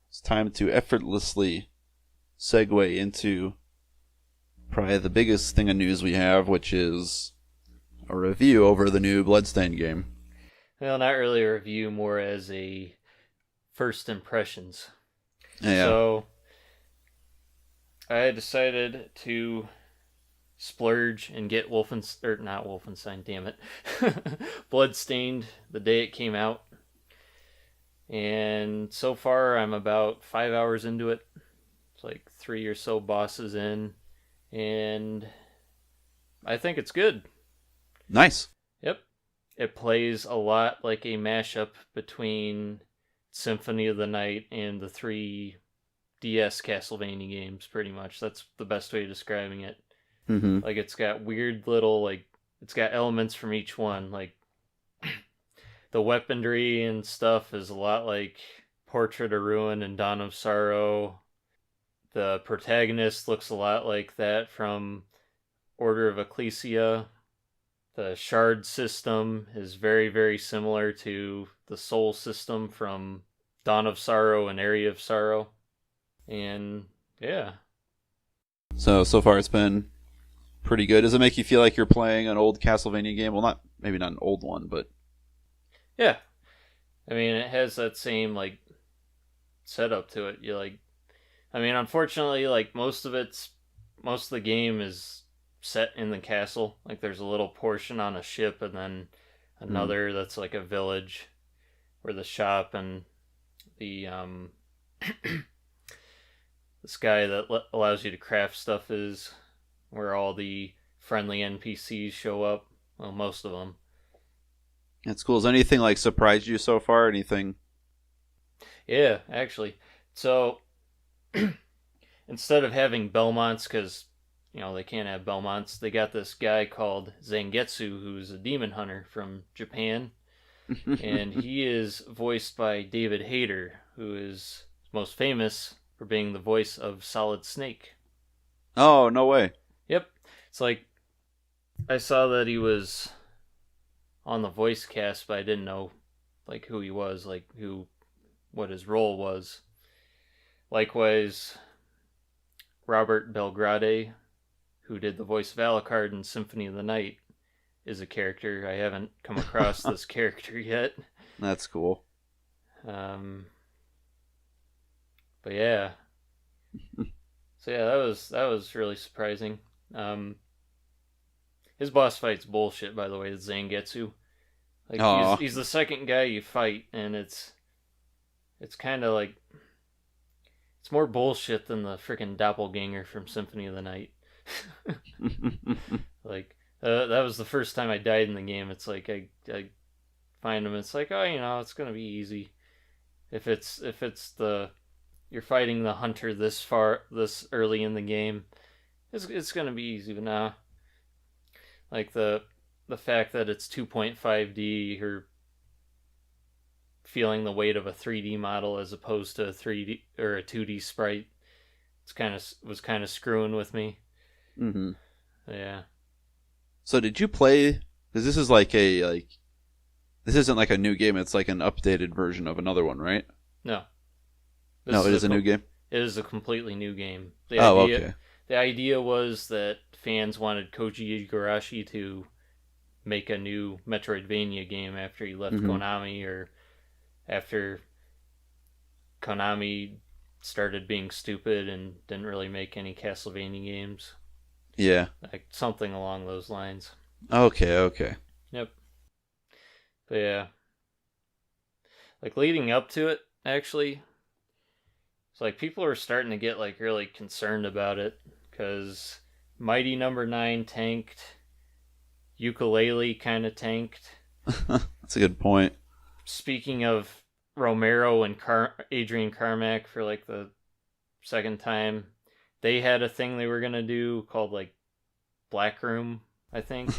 it's time to effortlessly segue into probably the biggest thing of news we have, which is a review over the new Bloodstained game. Well, not really a review, more as a first impressions. Yeah. So, I decided to splurge and get not Wolfenstein, damn it, Bloodstained the day it came out. And so far, I'm about 5 hours into it. It's like 3 or so bosses in, and I think it's good. Nice. Yep. It plays a lot like a mashup between Symphony of the Night and the 3DS Castlevania games, pretty much. That's the best way of describing it. Mm-hmm. Like, it's got weird little, it's got elements from each one. Like, the weaponry and stuff is a lot like Portrait of Ruin and Dawn of Sorrow. The protagonist looks a lot like that from Order of Ecclesia. The shard system is very, very similar to the soul system from Dawn of Sorrow and Area of Sorrow. And, yeah. So far it's been pretty good. Does it make you feel like you're playing an old Castlevania game? Well, maybe not an old one, but... Yeah. I mean, it has that same, setup to it. Unfortunately, most of the game is set in the castle. Like, there's a little portion on a ship, and then another that's like a village where the shop and the this guy that allows you to craft stuff is, where all the friendly NPCs show up. Well, most of them. That's cool. Has anything surprised you so far? Anything? Yeah, actually. So instead of having Belmonts, because they can't have Belmonts, they got this guy called Zangetsu, who's a demon hunter from Japan, and he is voiced by David Hayter, who is most famous for being the voice of Solid Snake. Oh, no way. Yep. It's I saw that he was on the voice cast, but I didn't know who he was, what his role was. Likewise, Robert Belgrade, who did the voice of Alucard in Symphony of the Night, is a character. I haven't come across this character yet. That's cool. But yeah. So yeah, that was really surprising. His boss fight's bullshit, by the way, it's Zangetsu. He's the second guy you fight, and it's kind of it's more bullshit than the freaking doppelganger from Symphony of the Night. That was the first time I died in the game. It's I find him. It's it's gonna be easy. If you're fighting the hunter this early in the game, it's gonna be easy. But nah, the fact that it's 2.5D, or feeling the weight of a 3D model as opposed to a 3D or a 2D sprite, was kind of screwing with me. Mm-hmm. Yeah. So did you play? Because this is this isn't a new game. It's an updated version of another one, right? No. It is a new game. It is a completely new game. Okay. The idea was that fans wanted Koji Igarashi to make a new Metroidvania game after he left Konami, or after Konami started being stupid and didn't really make any Castlevania games. Yeah. Something along those lines. Okay. Yep. But yeah. Leading up to it, actually, it's people are starting to get really concerned about it, because Mighty Number 9 tanked, Ukulele kind of tanked. That's a good point. Speaking of Romero and Adrian Carmack, for the second time, they had a thing they were gonna do called Black Room, I think,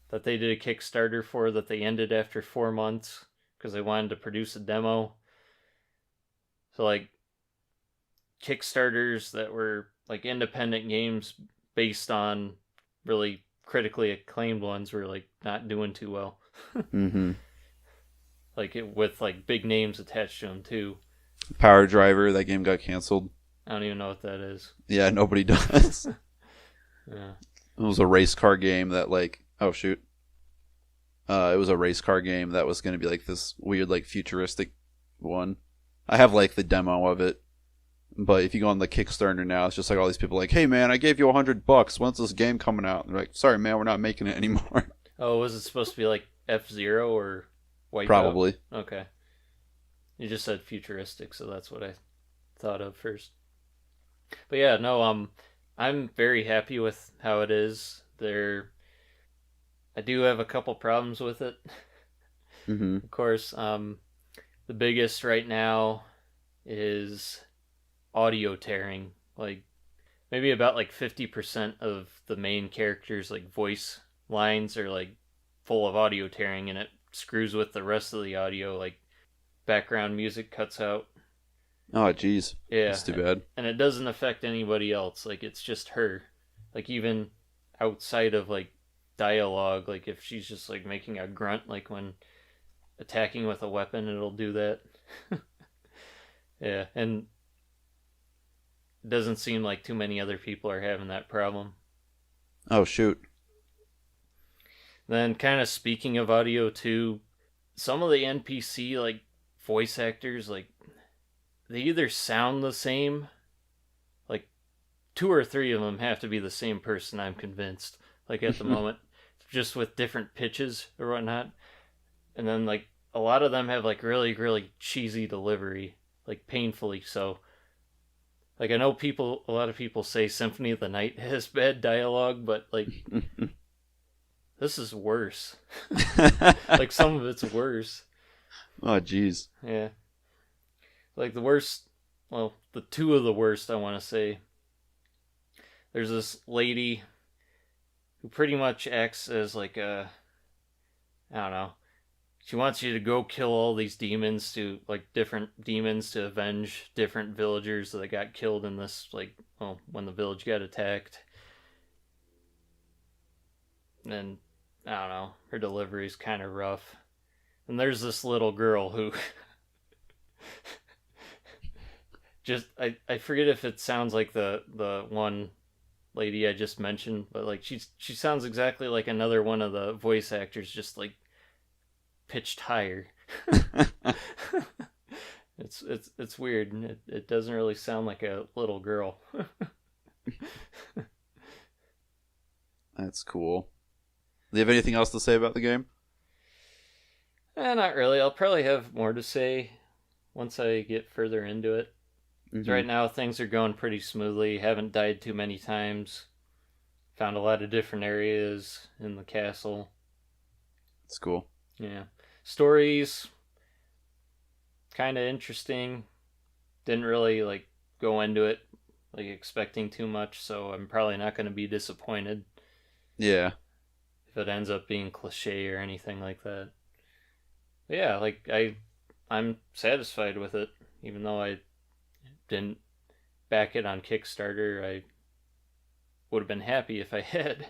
that they did a Kickstarter for, that they ended after 4 months because they wanted to produce a demo. So Kickstarters that were independent games based on really critically acclaimed ones were not doing too well. Mm-hmm. With big names attached to them too. Power Driver, that game got canceled. I don't even know what that is. Yeah, nobody does. Yeah. It was a race car game that oh shoot. It was a race car game that was going to be like this weird like futuristic one. I have like the demo of it. But if you go on the Kickstarter now, it's just like all these people like, hey man, I gave you $100. When's this game coming out? And they're like, sorry man, we're not making it anymore. Oh, was it supposed to be like F-Zero or Wipeout? Probably. Okay. You just said futuristic, so that's what I thought of first. But yeah, no, I'm very happy with how it is. I do have a couple problems with it. Mm-hmm. Of course, the biggest right now is audio tearing. Like maybe about like 50% of the main characters' like voice lines are like full of audio tearing, and it screws with the rest of the audio. Like background music cuts out. Oh jeez. Yeah, that's too bad. And it doesn't affect anybody else. Like it's just her. Like even outside of like dialogue, like if she's just like making a grunt, like when attacking with a weapon, it'll do that. Yeah, and it doesn't seem like too many other people are having that problem. Oh shoot. Then kind of speaking of audio too, some of the NPC like voice actors, like they either sound the same, like 2 or 3 of them have to be the same person, I'm convinced, like at the moment, just with different pitches or whatnot. And then like a lot of them have like really, really cheesy delivery, like painfully so. Like I know a lot of people say Symphony of the Night has bad dialogue, but like this is worse. Like some of it's worse. Oh jeez. Yeah. Like the worst, well, the 2 of the worst I want to say. There's this lady who pretty much acts as like I don't know. She wants you to go kill all these demons different demons to avenge different villagers that got killed in this, when the village got attacked. And, I don't know, her delivery's kind of rough. And there's this little girl who... I forget if it sounds like the one lady I just mentioned, but like she sounds exactly like another one of the voice actors, just like pitched higher. It's weird. It doesn't really sound like a little girl. That's cool. Do you have anything else to say about the game? Not really. I'll probably have more to say once I get further into it. Mm-hmm. Right now things are going pretty smoothly. Haven't died too many times. Found a lot of different areas in the castle. That's cool. Yeah. Stories, kind of interesting. Didn't really like go into it like expecting too much, so I'm probably not going to be disappointed. Yeah. If it ends up being cliche or anything like that. But yeah, like I'm satisfied with it, even though I didn't back it on Kickstarter. I would have been happy if I had.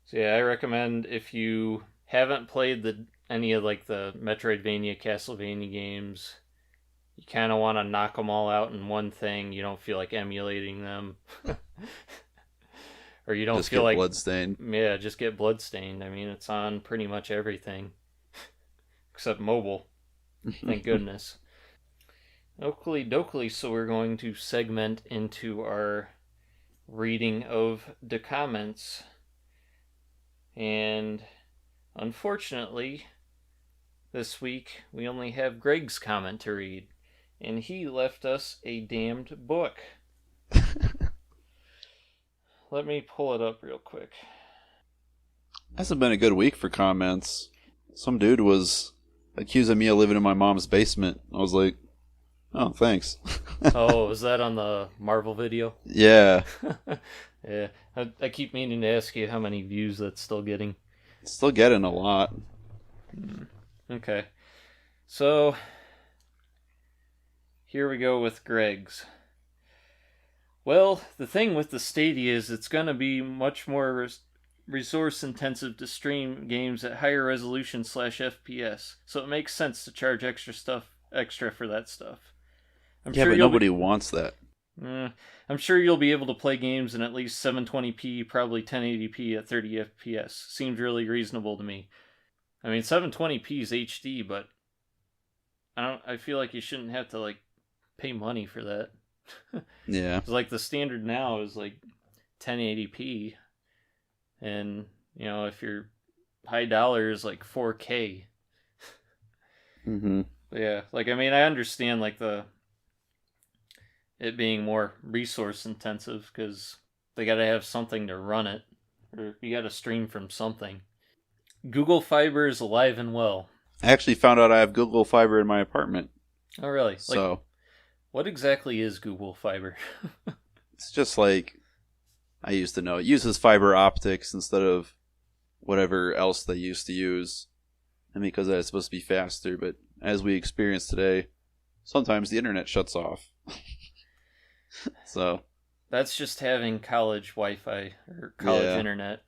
So yeah, I recommend if you haven't played any of like the Metroidvania, Castlevania games, you kind of want to knock them all out in one thing. You don't feel like emulating them, or you don't just feel get like Bloodstained. Yeah, just get Bloodstained. I mean, it's on pretty much everything except mobile. Thank goodness. Oakley dokley, so we're going to segment into our reading of the comments. And unfortunately, this week we only have Greg's comment to read. And he left us a damned book. Let me pull it up real quick. Hasn't been a good week for comments. Some dude was accusing me of living in my mom's basement. I was like, oh, thanks. Oh, was that on the Marvel video? Yeah. Yeah. I keep meaning to ask you how many views that's still getting. It's still getting a lot. Okay. So, here we go with Greg's. Well, the thing with the Stadia is it's going to be much more resource intensive to stream games at higher resolution / FPS, so it makes sense to charge extra for that stuff. I'm Yeah, sure but you'll nobody be wants that. I'm sure you'll be able to play games in at least 720p, probably 1080p at 30 FPS. Seems really reasonable to me. I mean, 720p is HD, but I feel like you shouldn't have to like pay money for that. Yeah. Like the standard now is like 1080p, and if you're high dollar is like 4K. Mm-hmm. Yeah, like I mean, I understand like it being more resource intensive because they got to have something to run it, or you got to stream from something. Google Fiber is alive and well. I actually found out I have Google Fiber in my apartment. Oh, really? So, like, what exactly is Google Fiber? it's just like I used to know. It uses fiber optics instead of whatever else they used to use. And because that's supposed to be faster, but as we experience today, sometimes the internet shuts off. So That's just having college Wi-Fi or college internet.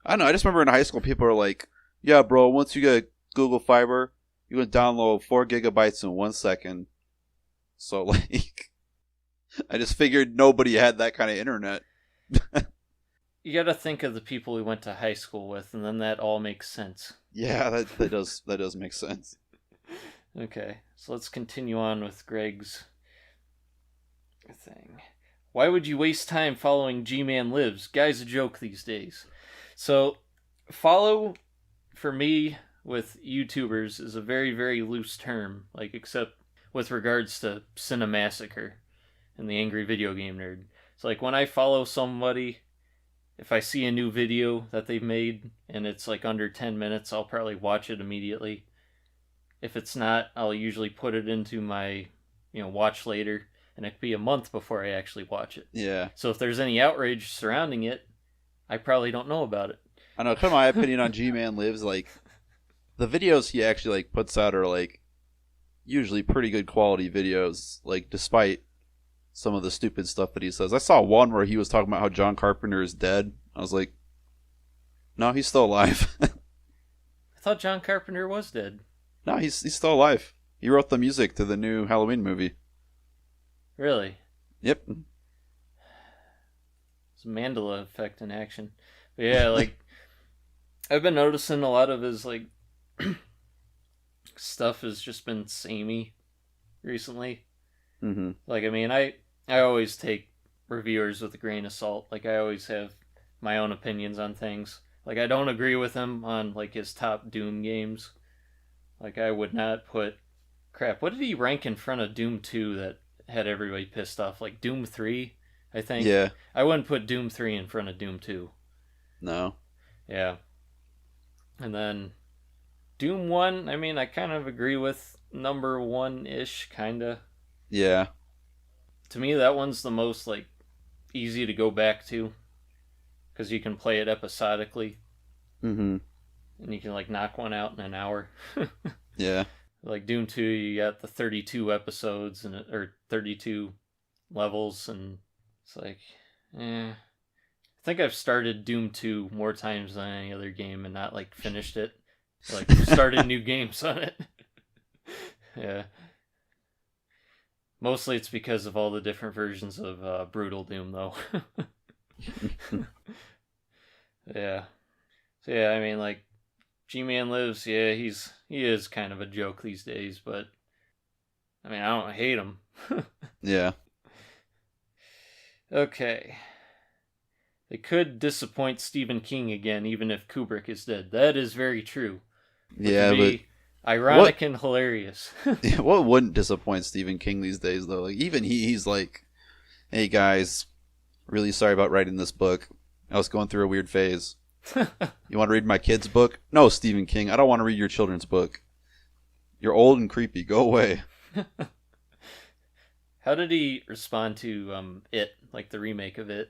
I don't know. I just remember in high school, people were like, "Yeah, bro, once you get Google Fiber, you can download 4 gigabytes in 1 second." So like, I just figured nobody had that kind of internet. You got to think of the people we went to high school with, and then that all makes sense. Yeah, that does make sense. Okay, so let's continue on with Greg's thing. Why would you waste time following G-Man Lives? Guy's a joke these days. So, follow, for me, with YouTubers is a very, very loose term, like, except with regards to Cinemassacre and the Angry Video Game Nerd. So, like, when I follow somebody, if I see a new video that they've made and it's, like, under 10 minutes, I'll probably watch it immediately. If it's not, I'll usually put it into my, watch later, and it could be a month before I actually watch it. Yeah. So if there's any outrage surrounding it, I probably don't know about it. I know. Kind of my opinion on G-Man Lives, like, the videos he actually, like, puts out are, like, usually pretty good quality videos, like, despite some of the stupid stuff that he says. I saw one where he was talking about how John Carpenter is dead. I was like, no, he's still alive. I thought John Carpenter was dead. No, he's still alive. He wrote the music to the new Halloween movie. Really? Yep. It's a Mandela effect in action. But yeah, like, I've been noticing a lot of his, like, stuff has just been samey recently. Mm-hmm. Like, I mean, I always take reviewers with a grain of salt. Like, I always have my own opinions on things. Like, I don't agree with him on, like, his top Doom games. Like, I would not put... Crap, what did he rank in front of Doom 2 that had everybody pissed off? Like, Doom 3, I think? Yeah. I wouldn't put Doom 3 in front of Doom 2. No. Yeah. And then Doom 1, I mean, I kind of agree with number 1-ish, kinda. Yeah. To me, that one's the most, like, easy to go back to. Because you can play it episodically. Mm-hmm. And you can, like, knock one out in an hour. Yeah. Like Doom 2, you got the 32 episodes, or 32 levels, and it's like, I think I've started Doom 2 more times than any other game and not, like, finished it. Like, started new games on it. Yeah. Mostly it's because of all the different versions of Brutal Doom, though. Yeah. So, yeah, I mean, like, G-Man Lives, yeah, he is kind of a joke these days, but, I mean, I don't hate him. Yeah. Okay. They could disappoint Stephen King again, even if Kubrick is dead. That is very true. Yeah, but ironic and hilarious. What wouldn't disappoint Stephen King these days, though? Like, even he's like, "Hey guys, really sorry about writing this book. I was going through a weird phase. You want to read my kid's book? No, Stephen King, I don't want to read your children's book. You're old and creepy. Go away." How did he respond to It, like the remake of It?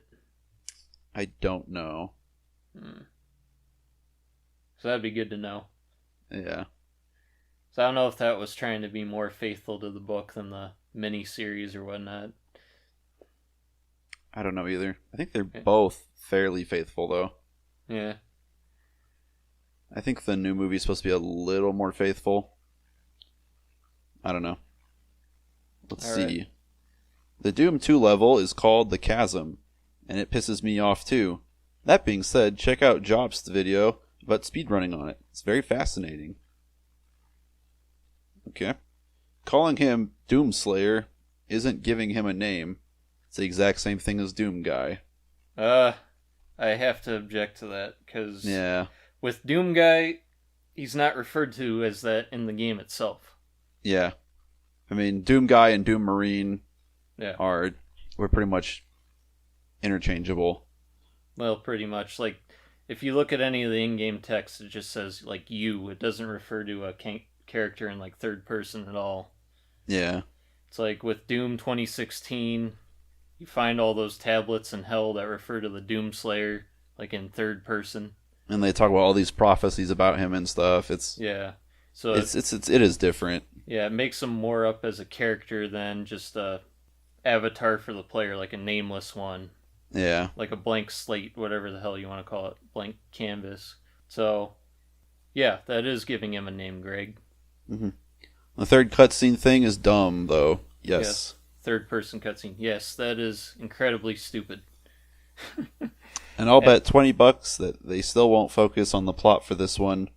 I don't know. So that'd be good to know. Yeah. So I don't know if that was trying to be more faithful to the book than the mini-series or whatnot. I don't know either. I think they're both fairly faithful, though. Yeah. I think the new movie is supposed to be a little more faithful. I don't know. Let's All see. right. The Doom 2 level is called The Chasm, and it pisses me off too. That being said, check out Job's video about speedrunning on it. It's very fascinating. Okay. Calling him Doomslayer isn't giving him a name. It's the exact same thing as Doom Guy. I have to object to that, because Yeah. with Doom Guy, he's not referred to as that in the game itself. Yeah. I mean, Doom Guy and Doom Marine were pretty much interchangeable. Well, pretty much. Like, if you look at any of the in-game text, it just says, like, you. It doesn't refer to a character in, like, third person at all. Yeah. It's like, with Doom 2016, you find all those tablets in Hell that refer to the Doomslayer, like, in third person. And they talk about all these prophecies about him and stuff. Yeah. So it is different. Yeah, it makes him more up as a character than just a avatar for the player, like a nameless one. Yeah. Like a blank slate, whatever the hell you want to call it. Blank canvas. So, yeah, that is giving him a name, Greg. Mm-hmm. The third cutscene thing is dumb, though. Yes. Third person cutscene. Yes, that is incredibly stupid. And I'll bet $20 that they still won't focus on the plot for this one.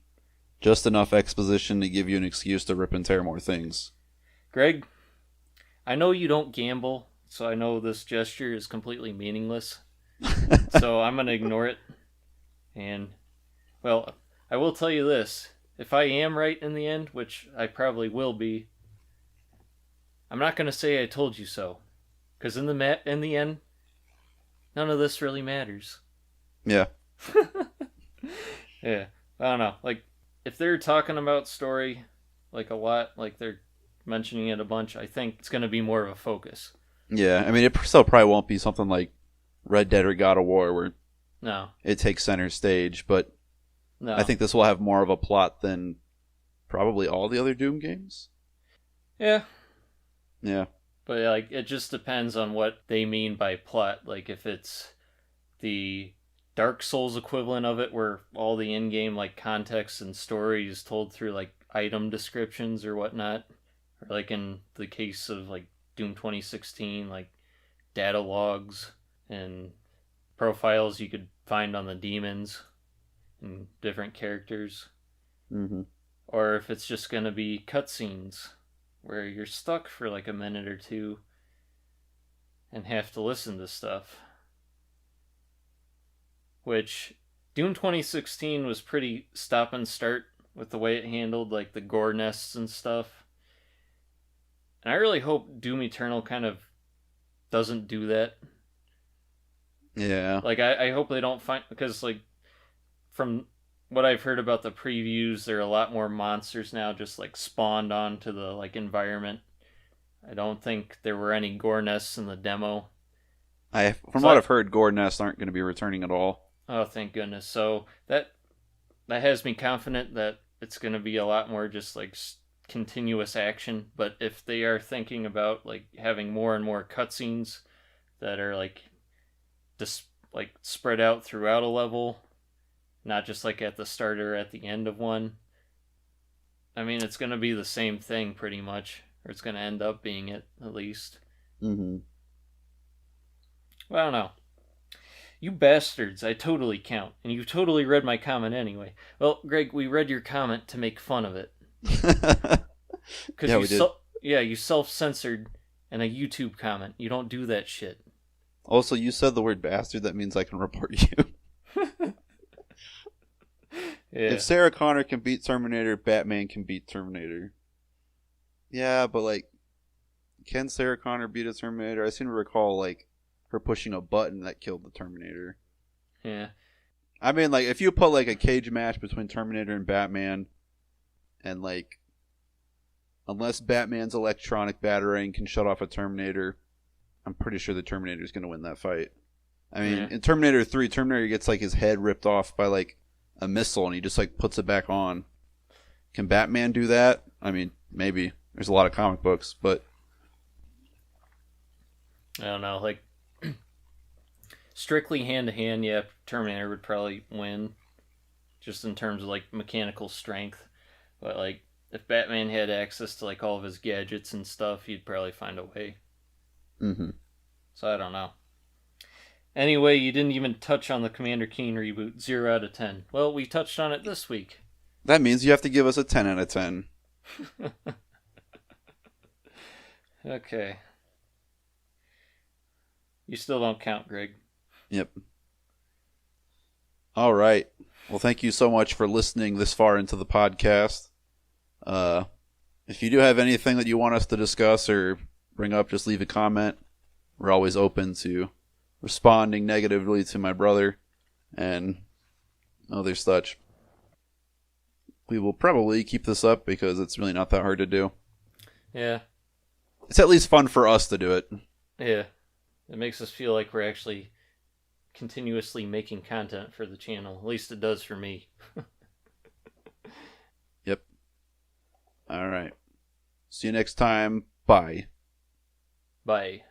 Just enough exposition to give you an excuse to rip and tear more things. Greg, I know you don't gamble, so I know this gesture is completely meaningless. So I'm going to ignore it. And, well, I will tell you this. If I am right in the end, which I probably will be, I'm not going to say I told you so. Because in the end, none of this really matters. Yeah. Yeah. I don't know. Like, if they're talking about story, like, a lot, like, they're mentioning it a bunch, I think it's going to be more of a focus. Yeah, I mean, it still probably won't be something like Red Dead or God of War where it takes center stage, but I think this will have more of a plot than probably all the other Doom games. Yeah. Yeah. But, like, it just depends on what they mean by plot. Like, if it's the Dark Souls equivalent of it, where all the in-game, like, context and story is told through, like, item descriptions or whatnot. Or, like, in the case of, like, Doom 2016, like, data logs and profiles you could find on the demons and different characters. Mm-hmm. Or if it's just going to be cutscenes where you're stuck for, like, a minute or two and have to listen to stuff. Which, Doom 2016 was pretty stop and start with the way it handled, like, the gore nests and stuff. And I really hope Doom Eternal kind of doesn't do that. Yeah. Like, I hope they don't find... Because, like, from what I've heard about the previews, there are a lot more monsters now just, like, spawned onto the, like, environment. I don't think there were any gore nests in the demo. From what I've heard, gore nests aren't going to be returning at all. Oh, thank goodness. So that has me confident that it's going to be a lot more just, like, continuous action. But if they are thinking about, like, having more and more cutscenes that are, like, just, like, spread out throughout a level, not just, like, at the start or at the end of one, I mean, it's going to be the same thing pretty much. Or it's going to end up being it, at least. Mm-hmm. Well, I don't know. You bastards, I totally count. And you totally read my comment anyway. Well, Greg, we read your comment to make fun of it. Yeah, we did. You self-censored in a YouTube comment. You don't do that shit. Also, you said the word bastard. That means I can report you. Yeah. If Sarah Connor can beat Terminator, Batman can beat Terminator. Yeah, but, like, can Sarah Connor beat a Terminator? I seem to recall, like, her pushing a button that killed the Terminator. Yeah. I mean, like, if you put, like, a cage match between Terminator and Batman, and, like, unless Batman's electronic batarang can shut off a Terminator, I'm pretty sure the Terminator's going to win that fight. I mean, in Terminator 3, Terminator gets, like, his head ripped off by, like, a missile, and he just, like, puts it back on. Can Batman do that? I mean, maybe. There's a lot of comic books, but... I don't know, like... strictly hand to hand, yeah, Terminator would probably win, just in terms of like mechanical strength. But like, if Batman had access to like all of his gadgets and stuff, he'd probably find a way. Mm-hmm. So I don't know. Anyway, you didn't even touch on the Commander Keen reboot. 0 out of 10. Well, we touched on it this week. That means you have to give us a 10 out of 10. Okay. You still don't count, Greg. Yep. All right. Well, thank you so much for listening this far into the podcast. If you do have anything that you want us to discuss or bring up, just leave a comment. We're always open to responding negatively to my brother and other such. We will probably keep this up because it's really not that hard to do. Yeah. It's at least fun for us to do it. Yeah. It makes us feel like we're actually continuously making content for the channel. At least it does for me. Yep. All right. See you next time. Bye. Bye.